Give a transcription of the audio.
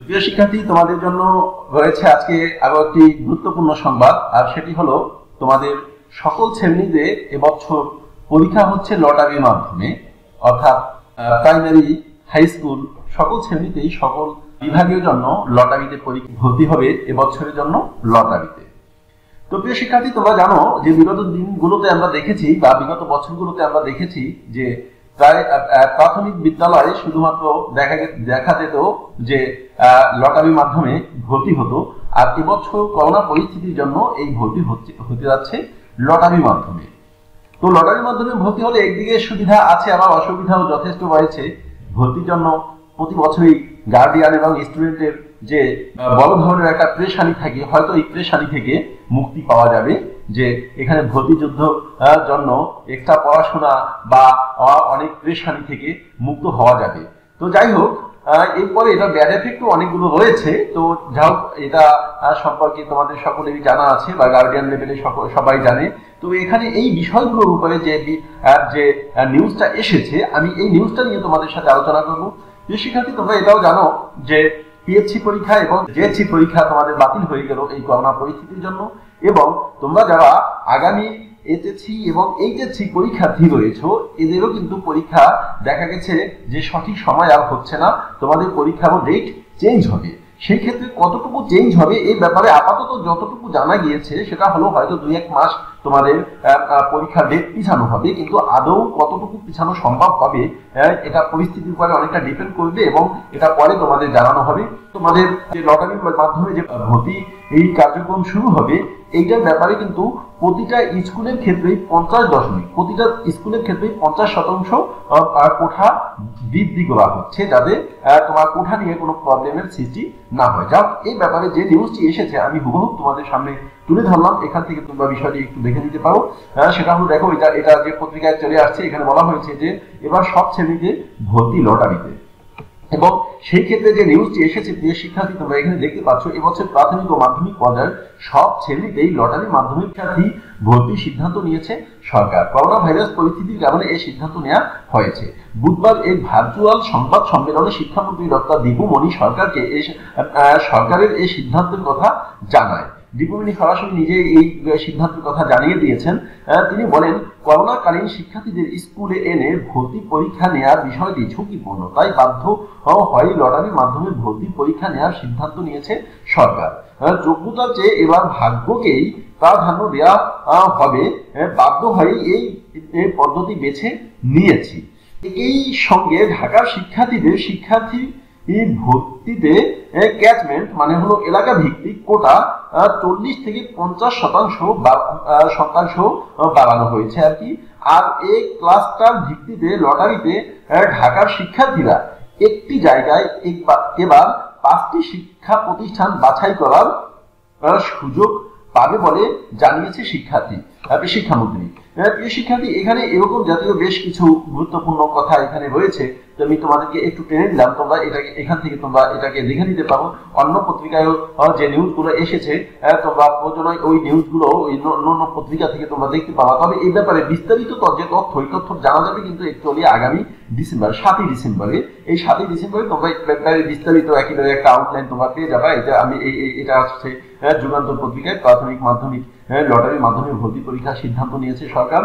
প্রিয় শিক্ষার্থী, তোমাদের জন্য রয়েছে আজকে আরো একটি গুরুত্বপূর্ণ সংবাদ, আর সেটি হলো তোমাদের সকল শ্রেণীতে এবছর পরীক্ষা হচ্ছে লটারির মাধ্যমে। অর্থাৎ প্রাইমারি, হাই স্কুল সকল শ্রেণীতেই সকল বিভাগের জন্য লটারিতে ভর্তি হবে এবছরের জন্য লটারিতে। তো প্রিয় শিক্ষার্থী, তোমরা জানো যে বিগত দিনগুলোতে আমরা দেখেছি বা বিগত বছরগুলোতে আমরা দেখেছি যে প্রায় প্রাথমিক বিদ্যালয়ে শুধুমাত্র দেখা যেত যে লটারির মাধ্যমে ভর্তি হতো, আর এবছর করোনা পরিস্থিতির জন্য এই ভর্তি হতে যাচ্ছে লটারির মাধ্যমে। তো লটারির মাধ্যমে ভর্তি হলে একদিকে সুবিধা আছে, আবার অসুবিধাও যথেষ্ট রয়েছে। ভর্তির জন্য প্রতি বছরই গার্ডিয়ান এবং স্টুডেন্টের যে বড় ধরনের একটা প্রেশানি থাকে, হয়তো এই প্রেশানি থেকে মুক্তি পাওয়া যাবে, যে এখানে ভর্তি যুদ্ধ জন্য এক্সট্রা পড়াশোনা বা অনেক প্রেশানি থেকে মুক্ত হওয়া যাবে। তো যাই হোক, এরপরে এটা ব্যাড এফেক্টও অনেকগুলো রয়েছে। তো যাই হোক, এটা সম্পর্কে তোমাদের সকলেরই জানা আছে বা গার্ডিয়ান লেভেলে সবাই জানে। তো এখানে এই বিষয়গুলোর উপরে যে নিউজটা এসেছে, আমি এই নিউজটা নিয়ে তোমাদের সাথে আলোচনা করবো। প্রিয় শিক্ষার্থী, তোমরা এটাও জানো যে পিএইচসি পরীক্ষা এবং জেএসসি পরীক্ষা তোমাদের বাতিল হয়ে গেল এই করোনা পরিস্থিতির জন্য, এবং তোমরা যারা আগামী এইচএসসি এবং এইচএসসি পরীক্ষার্থী রয়েছে, এদেরও কিন্তু পরীক্ষা দেখা গেছে যে সঠিক সময় আর হচ্ছে না, তোমাদের পরীক্ষারও ডেট চেঞ্জ হবে। সেই ক্ষেত্রে কতটুকু চেঞ্জ হবে এই ব্যাপারে আপাতত যতটুকু জানা গিয়েছে সেটা হলো হয়তো 2-1 মাস তোমাদের পরীক্ষার ডেট পিছানো হবে, কিন্তু আদৌ কতটুকু পিছানো সম্ভব হবে এটা পরিস্থিতির উপরে অনেকটা ডিপেন্ড করবে, এবং এটা পরে তোমাদের জানানো হবে। তোমাদের যে লটারির মাধ্যমে যে ভর্তি এই কার্যক্রম শুরু হবে, এইটার ব্যাপারে কিন্তু প্রতিটা স্কুলের ক্ষেত্রেই 50% কোঠা বৃদ্ধি করা হচ্ছে, যাতে তোমার কোঠা নিয়ে কোনো প্রবলেমের সৃষ্টি না হয়। যাক, এই ব্যাপারে যে নিউজটি এসেছে আমি হুবহু তোমাদের সামনে তুলে ধরলাম, এখান থেকে তোমরা বিষয়টি একটু দেখে নিতে পারো। সেটা হলো, দেখো, এটা যে পত্রিকায় চলে আসছে, এখানে বলা হয়েছে যে এবার সব শ্রেণীতে ভর্তি লটারিতে। এবং সেই ক্ষেত্রে যে নিউজটি এসেছে, প্রিয় শিক্ষার্থী, তোমরা এখানে দেখতে পাচ্ছ এবছর প্রাথমিক ও মাধ্যমিক পর্যায়ের সব শ্রেণীতেই লটারির মাধ্যমে শিক্ষার্থী ভর্তির সিদ্ধান্ত নিয়েছে সরকার। করোনা ভাইরাস পরিস্থিতির কারণে এই সিদ্ধান্ত নেওয়া হয়েছে। বুধবার এই ভার্চুয়াল সংবাদ সম্মেলনে শিক্ষামন্ত্রী ডক্টর দীপুমণি সরকারের এই সিদ্ধান্তের কথা জানায়। দীপুমণি সরাসরি নিজে এই সিদ্ধান্তের কথা জানিয়ে দিয়েছেন। তিনি বলেন, করোনাকালীন শিক্ষার্থীদের স্কুলে এনে ভর্তি পরীক্ষা নেওয়ার বিষয়টি ঝুঁকিপূর্ণ, তাই বাধ্য হয়ে লটারির মাধ্যমে ভর্তি পরীক্ষা নেওয়ার সিদ্ধান্ত নিয়েছে সরকার। যোগ্যতার চেয়ে এবার ভাগ্যকেই প্রাধান্য দেওয়া হবে, বাধ্য হয়ে এই পদ্ধতি বেছে নিয়েছি। এই সঙ্গে ঢাকার শিক্ষার্থী ভর্তিতে ক্যাচমেন্ট মানে হলো এলাকা ভিত্তিক কোটা 40 থেকে 50% বাড়ানো হয়েছে আর কি। আর এই ক্লাস্টার ভিত্তিতে লটারিতে ঢাকার শিক্ষার্থীরা একটি জায়গায় এবার 5টি শিক্ষা প্রতিষ্ঠান বাছাই করার সুযোগ পাবে বলে জানিয়েছে শিক্ষামন্ত্রী। প্রিয় শিক্ষার্থী, এখানে এরকম জাতীয় বেশ কিছু গুরুত্বপূর্ণ কথা এখানে রয়েছে, তো আমি তোমাদেরকে একটু টেনে দিলাম। তোমরা এখান থেকে তোমরা এটাকে দেখে নিতে পারো। অন্য পত্রিকায় যে নিউজগুলো এসেছে, তোমরা প্রয়োজনে ওই নিউজগুলো অন্য পত্রিকা থেকে তোমরা দেখতে পাবা। তবে এই ব্যাপারে বিস্তারিত যে তথ্য, এই তথ্য জানা যাবে কিন্তু একচুয়ালি আগামী ডিসেম্বর, 7ই ডিসেম্বরে। এই 7ই ডিসেম্বরে তোমরা ব্যাপারে বিস্তারিত একেবারে একটা আউটলাইন তোমরা পেয়ে যাবে। এটা আসছে যুগান্তর পত্রিকায়। প্রাথমিক মাধ্যমিক লটারির মাধ্যমে ভর্তি পরীক্ষার সিদ্ধান্ত নিয়েছে সরকার।